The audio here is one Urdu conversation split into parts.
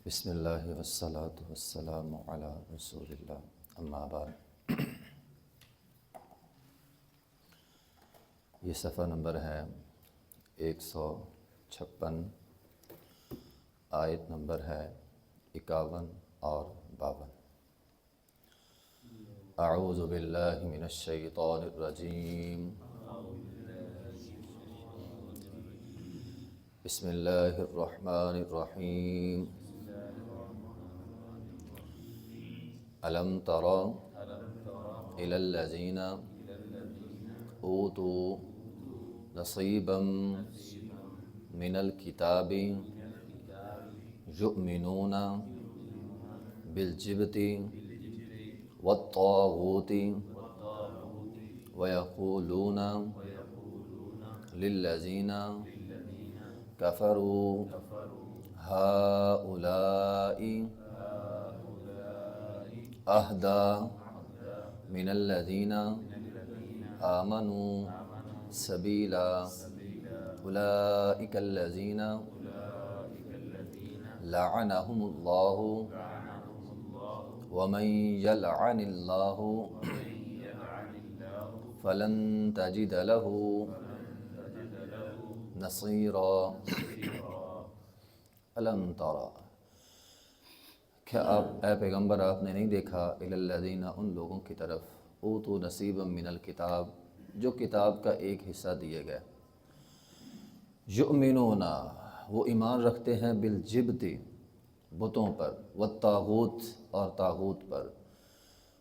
بسم اللہ والصلاة والسلام علی رسول اللہ، اما بعد۔ یہ صفحہ نمبر ہے 156، آیت نمبر ہے 51 اور 52۔ اعوذ باللہ من الشیطان الرجیم، بسم اللہ الرحمن الرحیم۔ الم تر الی الذین اوتوا نصیبا من الکتاب یؤمنون بالجبت والطاغوت ویقولون للذین کفروا ہؤلاء اہدی من الذین آمنوا سبیلا اولئک الذین لعنہم اللہ ومن یلعن اللہ فلن تجد له نصیرا۔ الم تر، کیا آپ اے پیغمبر آپ نے نہیں دیکھا الی الذین ان لوگوں کی طرف اوتوا نصیبا من الکتاب جو کتاب کا ایک حصہ دیے گئے، یؤمنون وہ ایمان رکھتے ہیں بالجبت بتوں پر، والطاغوت اور طاغوت پر،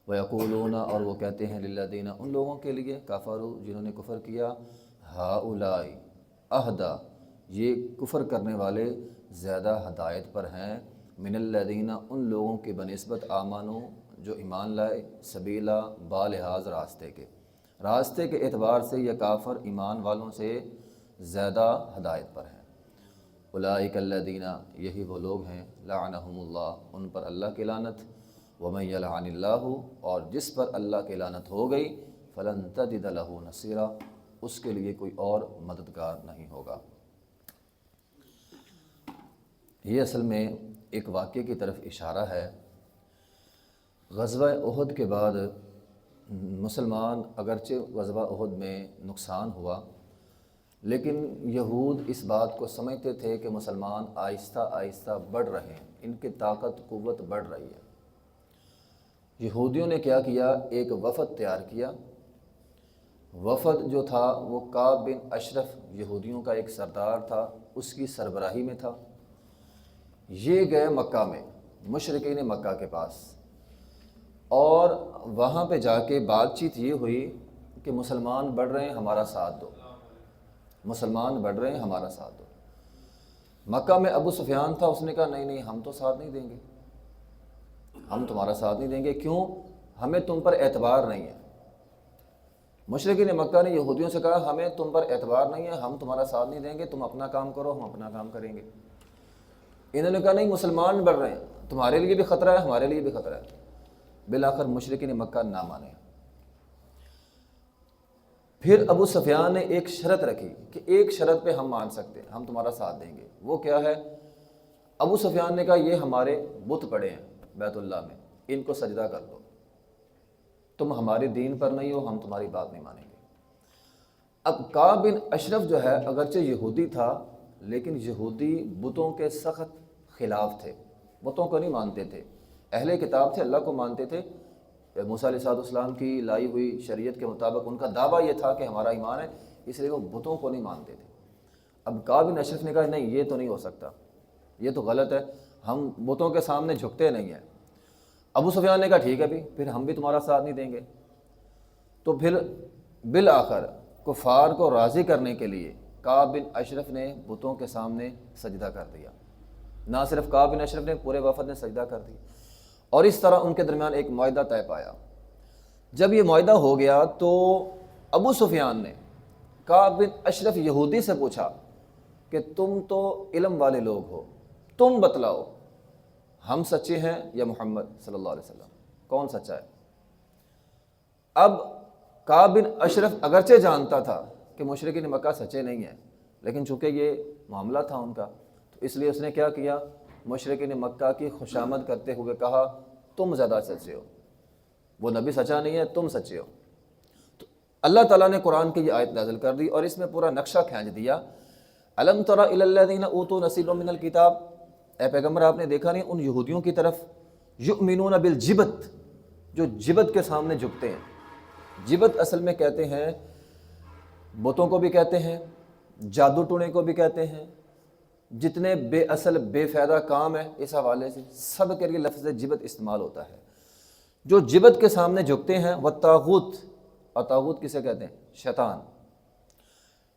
ویقولون اور وہ کہتے ہیں للذین ان لوگوں کے لیے کفروا جنہوں نے کفر کیا، ہؤلاء اہدی یہ کفر کرنے والے زیادہ ہدایت پر ہیں، من الذین ان لوگوں کے بنسبت آمنوا جو ایمان لائے، سبیلا بالحاظ راستے کے اعتبار سے یہ کافر ایمان والوں سے زیادہ ہدایت پر ہیں۔ اولئک الذین یہی وہ لوگ ہیں لعنہم اللہ ان پر اللہ کی لعنت، ومن یلعن اللہ اور جس پر اللہ کی لعنت ہو گئی، فلن تجد له نصیرا اس کے لیے کوئی اور مددگار نہیں ہوگا۔ یہ اصل میں ایک واقعے کی طرف اشارہ ہے۔ غزوہ احد کے بعد مسلمان اگرچہ غزوہ احد میں نقصان ہوا، لیکن یہود اس بات کو سمجھتے تھے کہ مسلمان آہستہ آہستہ بڑھ رہے ہیں، ان کی طاقت قوت بڑھ رہی ہے۔ یہودیوں نے کیا کیا، ایک وفد تیار کیا۔ وفد جو تھا وہ کعب بن اشرف یہودیوں کا ایک سردار تھا، اس کی سربراہی میں تھا۔ یہ گئے مکہ میں، مشرکین مکہ کے پاس، اور وہاں پہ جا کے بات چیت یہ ہوئی کہ مسلمان بڑھ رہے ہیں ہمارا ساتھ دو، مسلمان بڑھ رہے ہیں ہمارا ساتھ دو۔ مکہ میں ابو سفیان تھا، اس نے کہا نہیں نہیں ہم تو ساتھ نہیں دیں گے، ہم تمہارا ساتھ نہیں دیں گے، کیوں؟ ہمیں تم پر اعتبار نہیں ہے۔ مشرکین مکہ نے یہودیوں سے کہا ہمیں تم پر اعتبار نہیں ہے، ہم تمہارا ساتھ نہیں دیں گے، تم اپنا کام کرو ہم اپنا کام کریں گے۔ انہوں نے کہا نہیں مسلمان بڑھ رہے ہیں، تمہارے لیے بھی خطرہ ہے ہمارے لیے بھی خطرہ ہے۔ بالآخر مشرکین مکہ نہ مانے۔ پھر ابو سفیان نے ایک شرط رکھی کہ ایک شرط پہ ہم مان سکتے ہیں، ہم تمہارا ساتھ دیں گے۔ وہ کیا ہے؟ ابو سفیان نے کہا یہ ہمارے بت پڑے ہیں بیت اللہ میں، ان کو سجدہ کر دو، تم ہمارے دین پر نہیں ہو، ہم تمہاری بات نہیں مانیں گے۔ اب کعب بن اشرف جو ہے اگرچہ یہودی تھا، لیکن یہودی بتوں کے سخت خلاف تھے، بتوں کو نہیں مانتے تھے، اہل کتاب تھے، اللہ کو مانتے تھے، موسیٰ علیہ السلام کی لائی ہوئی شریعت کے مطابق ان کا دعویٰ یہ تھا کہ ہمارا ایمان ہے، اس لیے وہ بتوں کو نہیں مانتے تھے۔ اب کعب بن اشرف نے کہا نہیں یہ تو نہیں ہو سکتا، یہ تو غلط ہے، ہم بتوں کے سامنے جھکتے نہیں ہیں۔ ابو سفیان نے کہا ٹھیک ہے بھی، پھر ہم بھی تمہارا ساتھ نہیں دیں گے۔ تو پھر بالآخر کفار کو راضی کرنے کے لیے کعب بن اشرف نے بتوں کے سامنے سجدہ کر دیا۔ نہ صرف کعب بن اشرف نے، پورے وفد نے سجدہ کر دیا، اور اس طرح ان کے درمیان ایک معاہدہ طے پایا۔ جب یہ معاہدہ ہو گیا تو ابو سفیان نے کعب بن اشرف یہودی سے پوچھا کہ تم تو علم والے لوگ ہو، تم بتلاؤ ہم سچے ہیں یا محمد صلی اللہ علیہ وسلم، کون سچا ہے؟ اب کعب بن اشرف اگرچہ جانتا تھا کہ مشرکین مکہ سچے نہیں ہیں، لیکن چونکہ یہ معاملہ تھا ان کا، تو اس لیے اس نے کیا کیا، مشرکین مکہ کی خوشامد کرتے ہوئے کہا تم زیادہ سچے ہو، وہ نبی سچا نہیں ہے، تم سچے ہو۔ تو اللہ تعالیٰ نے قرآن کی یہ آیت نازل کر دی اور اس میں پورا نقشہ کھینچ دیا۔ الم تر الی الذین اوتوا نصیبا من الکتاب، اے پیغمبر آپ نے دیکھا نہیں ان یہودیوں کی طرف، یؤمنون بالجبت، جو جبت کے سامنے جھکتے ہیں۔ جبت اصل میں کہتے ہیں بتوں کو بھی کہتے ہیں، جادو ٹونے کو بھی کہتے ہیں، جتنے بے اصل بے فائدہ کام ہے اس حوالے سے سب کے لیے لفظ جبت استعمال ہوتا ہے۔ جو جبت کے سامنے جھکتے ہیں، والطاغوت، اور طاغوت کسے کہتے ہیں؟ شیطان۔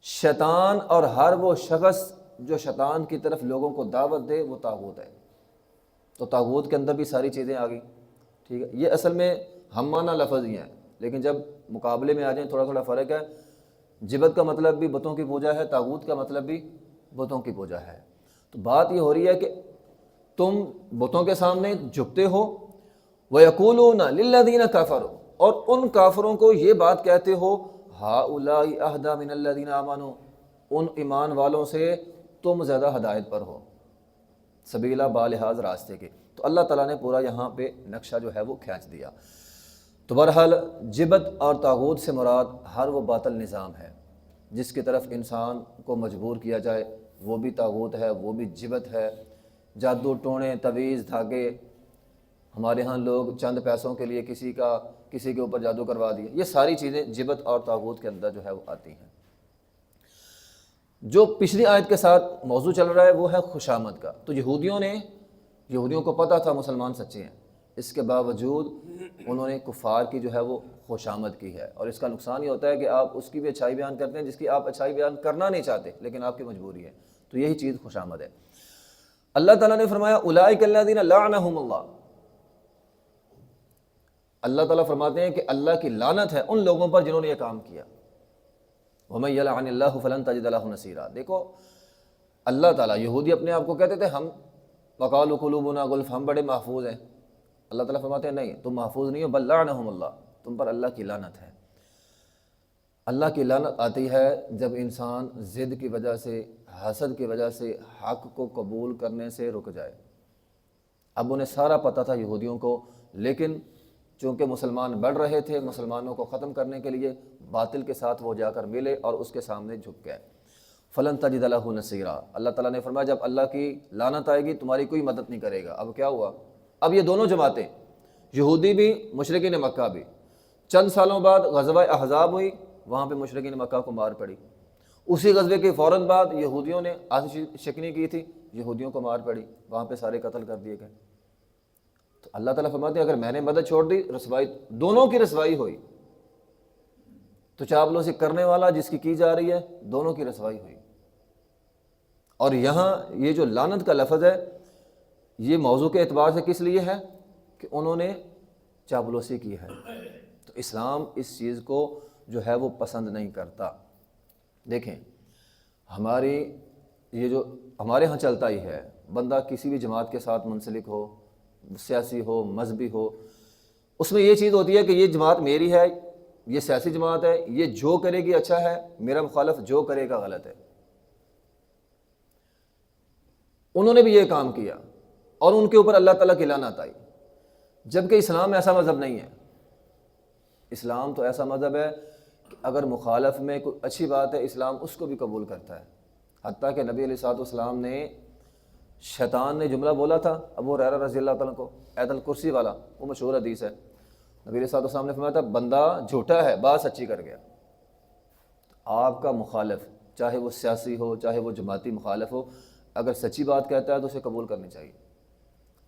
شیطان اور ہر وہ شخص جو شیطان کی طرف لوگوں کو دعوت دے وہ طاغوت ہے۔ تو طاغوت کے اندر بھی ساری چیزیں آ گئی، ٹھیک ہے۔ یہ اصل میں ہم معنی لفظ ہی ہیں، لیکن جب مقابلے میں آ جائیں تھوڑا تھوڑا فرق ہے۔ جبت کا مطلب بھی بتوں کی پوجا ہے، طاغوت کا مطلب بھی بتوں کی پوجا ہے۔ تو بات یہ ہو رہی ہے کہ تم بتوں کے سامنے جھکتے ہو، وَيَقُولُونَ لِلَّذِينَ كَفَرُوا، اور ان کافروں کو یہ بات کہتے ہو هَؤُلَاءِ أَهْدَىٰ مِنَ الَّذِينَ آمَنُوا، ان ایمان والوں سے تم زیادہ ہدایت پر ہو، سبیلا بالحاظ راستے کے۔ تو اللہ تعالیٰ نے پورا یہاں پہ نقشہ جو ہے وہ کھینچ دیا۔ تو بہرحال جبت اور طاغوت سے مراد ہر وہ باطل نظام ہے جس کی طرف انسان کو مجبور کیا جائے، وہ بھی طاغوت ہے، وہ بھی جبت ہے۔ جادو ٹونے، تویز، دھاگے، ہمارے ہاں لوگ چند پیسوں کے لیے کسی کے اوپر جادو کروا دیے، یہ ساری چیزیں جبت اور طاغوت کے اندر جو ہے وہ آتی ہیں۔ جو پچھلی آیت کے ساتھ موضوع چل رہا ہے وہ ہے خوشامد کا۔ تو یہودیوں کو پتہ تھا مسلمان سچے ہیں، اس کے باوجود انہوں نے کفار کی جو ہے وہ خوشامد کی ہے، اور اس کا نقصان یہ ہوتا ہے کہ آپ اس کی بھی اچھائی بیان کرتے ہیں جس کی آپ اچھائی بیان کرنا نہیں چاہتے لیکن آپ کی مجبوری ہے۔ تو یہی چیز خوشامد ہے۔ اللہ تعالیٰ نے فرمایا اولئک الذین لعنہم اللہ، اللہ تعالیٰ فرماتے ہیں کہ اللہ کی لعنت ہے ان لوگوں پر جنہوں نے یہ کام کیا۔ وَمَن يَلْعَنِ اللَّهُ فَلَن تَجِدَ لَهُ نَصِيرًا۔ دیکھو اللہ تعالیٰ، یہودی اپنے آپ کو کہتے تھے ہم وَقَالُوا قُلُوبُنَا غُلْفٌ، ہم بڑے محفوظ ہیں۔ اللہ تعالیٰ فرماتے ہیں نہیں، تم محفوظ نہیں ہو، بل لعنہم اللہ، تم پر اللہ کی لعنت ہے۔ اللہ کی لعنت آتی ہے جب انسان ضد کی وجہ سے، حسد کی وجہ سے حق کو قبول کرنے سے رک جائے۔ اب انہیں سارا پتہ تھا یہودیوں کو، لیکن چونکہ مسلمان بڑھ رہے تھے، مسلمانوں کو ختم کرنے کے لیے باطل کے ساتھ وہ جا کر ملے اور اس کے سامنے جھک گئے۔ فلن تجد لہ نصیرا، اللہ تعالیٰ نے فرمایا جب اللہ کی لعنت آئے گی تمہاری کوئی مدد نہیں کرے گا۔ اب کیا ہوا؟ اب یہ دونوں جماعتیں، یہودی بھی مشرکین مکہ بھی، چند سالوں بعد غزوہ احزاب ہوئی، وہاں پہ مشرکین مکہ کو مار پڑی۔ اسی غزوے کے فوراً بعد یہودیوں نے آتش شکنی کی تھی، یہودیوں کو مار پڑی، وہاں پہ سارے قتل کر دیے گئے۔ تو اللہ تعالیٰ فرماتے ہیں اگر میں نے مدد چھوڑ دی، رسوائی دونوں کی رسوائی ہوئی۔ تو چاپلوسی کرنے والا جس کی جا رہی ہے، دونوں کی رسوائی ہوئی۔ اور یہاں یہ جو لعنت کا لفظ ہے یہ موضوع کے اعتبار سے کس لیے ہے کہ انہوں نے چاپلوسی کی ہے۔ تو اسلام اس چیز کو جو ہے وہ پسند نہیں کرتا۔ دیکھیں یہ جو ہمارے ہاں چلتا ہی ہے، بندہ کسی بھی جماعت کے ساتھ منسلک ہو، سیاسی ہو، مذہبی ہو، اس میں یہ چیز ہوتی ہے کہ یہ جماعت میری ہے، یہ سیاسی جماعت ہے، یہ جو کرے گی اچھا ہے، میرا مخالف جو کرے گا غلط ہے۔ انہوں نے بھی یہ کام کیا اور ان کے اوپر اللہ تعالیٰ کی لعنت آئی، جبکہ اسلام ایسا مذہب نہیں ہے۔ اسلام تو ایسا مذہب ہے کہ اگر مخالف میں کوئی اچھی بات ہے اسلام اس کو بھی قبول کرتا ہے۔ حتیٰ کہ نبی علیہ الصلوۃ والسلام نے، شیطان نے جملہ بولا تھا ابو ہریرہ رضی اللہ تعالیٰ کو، ایت الکرسی والا، وہ مشہور حدیث ہے۔ نبی علیہ الصلوۃ والسلام نے فرمایا تھا بندہ جھوٹا ہے، بات سچی کر گیا۔ آپ کا مخالف چاہے وہ سیاسی ہو چاہے وہ جماعتی مخالف ہو، اگر سچی بات کہتا ہے تو اسے قبول کرنی چاہیے۔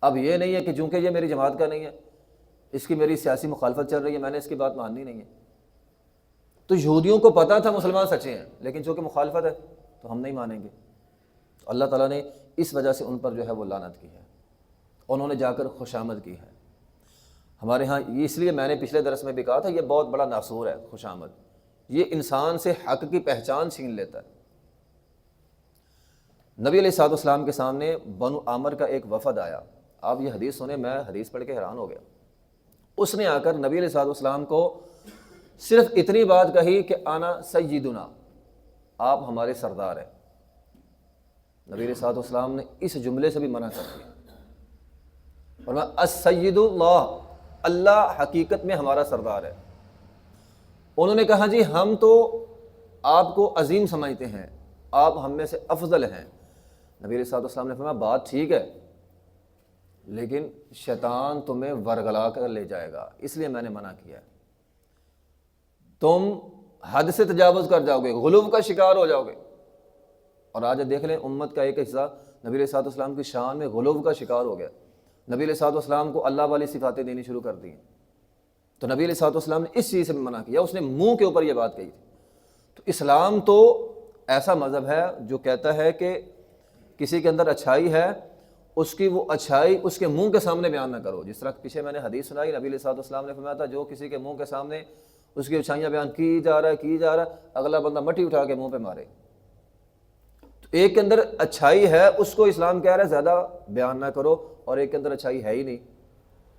اب یہ نہیں ہے کہ چونکہ یہ میری جماعت کا نہیں ہے، اس کی میری سیاسی مخالفت چل رہی ہے، میں نے اس کی بات ماننی نہیں ہے۔ تو یہودیوں کو پتہ تھا مسلمان سچے ہیں، لیکن چونکہ مخالفت ہے تو ہم نہیں مانیں گے۔ تو اللہ تعالیٰ نے اس وجہ سے ان پر جو ہے وہ لعنت کی ہے، انہوں نے جا کر خوشامد کی ہے۔ ہمارے ہاں یہ اس لیے میں نے پچھلے درس میں بھی کہا تھا یہ بہت بڑا ناسور ہے خوشامد، یہ انسان سے حق کی پہچان چھین لیتا ہے۔ نبی علیہ الصلوۃ والسلام کے سامنے بنو عامر کا ایک وفد آیا، آپ یہ حدیث سنیں، میں حدیث پڑھ کے حیران ہو گیا۔ اس نے آ کر نبی علیہ الصلوۃ والسلام کو صرف اتنی بات کہی کہ آنا سیدنا، آپ ہمارے سردار ہیں۔ نبی علیہ الصلوۃ والسلام نے اس جملے سے بھی منع کر دیا۔ اور میں السید اللہ، اللہ حقیقت میں ہمارا سردار ہے۔ انہوں نے کہا جی ہم تو آپ کو عظیم سمجھتے ہیں، آپ ہم میں سے افضل ہیں۔ نبی علیہ السلام نے فرمایا بات ٹھیک ہے، لیکن شیطان تمہیں ورگلا کر لے جائے گا، اس لیے میں نے منع کیا ہے۔ تم حد سے تجاوز کر جاؤ گے، غلو کا شکار ہو جاؤ گے۔ اور آج دیکھ لیں امت کا ایک حصہ نبی علیہ السلام کی شان میں غلو کا شکار ہو گیا، نبی علیہ السلام کو اللہ والی صفاتیں دینی شروع کر دی ہیں۔ تو نبی علیہ السلام نے اس چیز سے بھی منع کیا، اس نے منہ کے اوپر یہ بات کہی تھی۔ تو اسلام تو ایسا مذہب ہے جو کہتا ہے کہ کسی کے اندر اچھائی ہے، اس کی وہ اچھائی اس کے منہ کے سامنے بیان نہ کرو۔ جس طرح پیچھے میں نے حدیث سنائی، نبی علیہ السلام نے فرمایا تھا جو کسی کے منہ کے سامنے اس کی اچھائیاں بیان کی جا رہا ہے اگلا بندہ مٹی اٹھا کے منہ پہ مارے۔ تو ایک کے اندر اچھائی ہے، اس کو اسلام کہہ رہا ہے زیادہ بیان نہ کرو، اور ایک کے اندر اچھائی ہے ہی نہیں،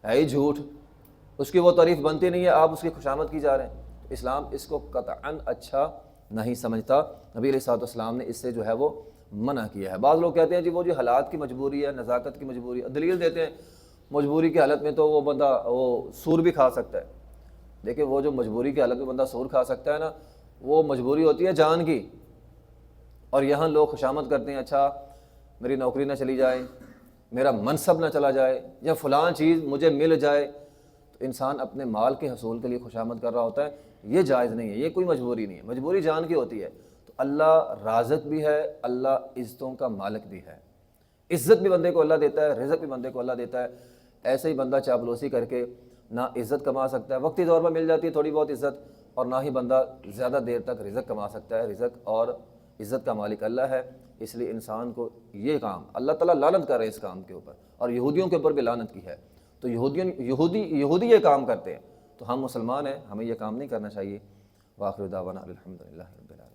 ہے ہی جھوٹ، اس کی وہ تعریف بنتی نہیں ہے، آپ اس کی خوشامد کی جا رہے ہیں۔ اسلام اس کو قطعاً اچھا نہیں سمجھتا، نبی علیہ السلام نے اس سے جو ہے وہ منع کیا ہے۔ بعض لوگ کہتے ہیں جی وہ جو حالات کی مجبوری ہے، نزاکت کی مجبوری ہے، دلیل دیتے ہیں مجبوری کی حالت میں تو وہ بندہ وہ سور بھی کھا سکتا ہے۔ دیکھیں وہ جو مجبوری کی حالت میں بندہ سور کھا سکتا ہے نا، وہ مجبوری ہوتی ہے جان کی، اور یہاں لوگ خوشامد کرتے ہیں اچھا میری نوکری نہ چلی جائے، میرا منصب نہ چلا جائے، یا فلاں چیز مجھے مل جائے۔ تو انسان اپنے مال کے حصول کے لیے خوشامد کر رہا ہوتا ہے، یہ جائز نہیں ہے، یہ کوئی مجبوری نہیں ہے، مجبوری جان کی ہوتی ہے۔ تو اللہ رازق بھی ہے، اللہ عزتوں کا مالک بھی ہے، عزت بھی بندے کو اللہ دیتا ہے، رزق بھی بندے کو اللہ دیتا ہے۔ ایسے ہی بندہ چاپلوسی کر کے نہ عزت کما سکتا ہے، وقتی طور پر مل جاتی ہے تھوڑی بہت عزت، اور نہ ہی بندہ زیادہ دیر تک رزق کما سکتا ہے۔ رزق اور عزت کا مالک اللہ ہے، اس لیے انسان کو یہ کام اللہ تعالیٰ لعنت کر رہے ہیں اس کام کے اوپر، اور یہودیوں کے اوپر بھی لعنت کی ہے۔ تو یہودی یہ کام کرتے ہیں، تو ہم مسلمان ہیں، ہمیں یہ کام نہیں کرنا چاہیے۔ وآخر دعوانا الحمدللہ رب العالمین۔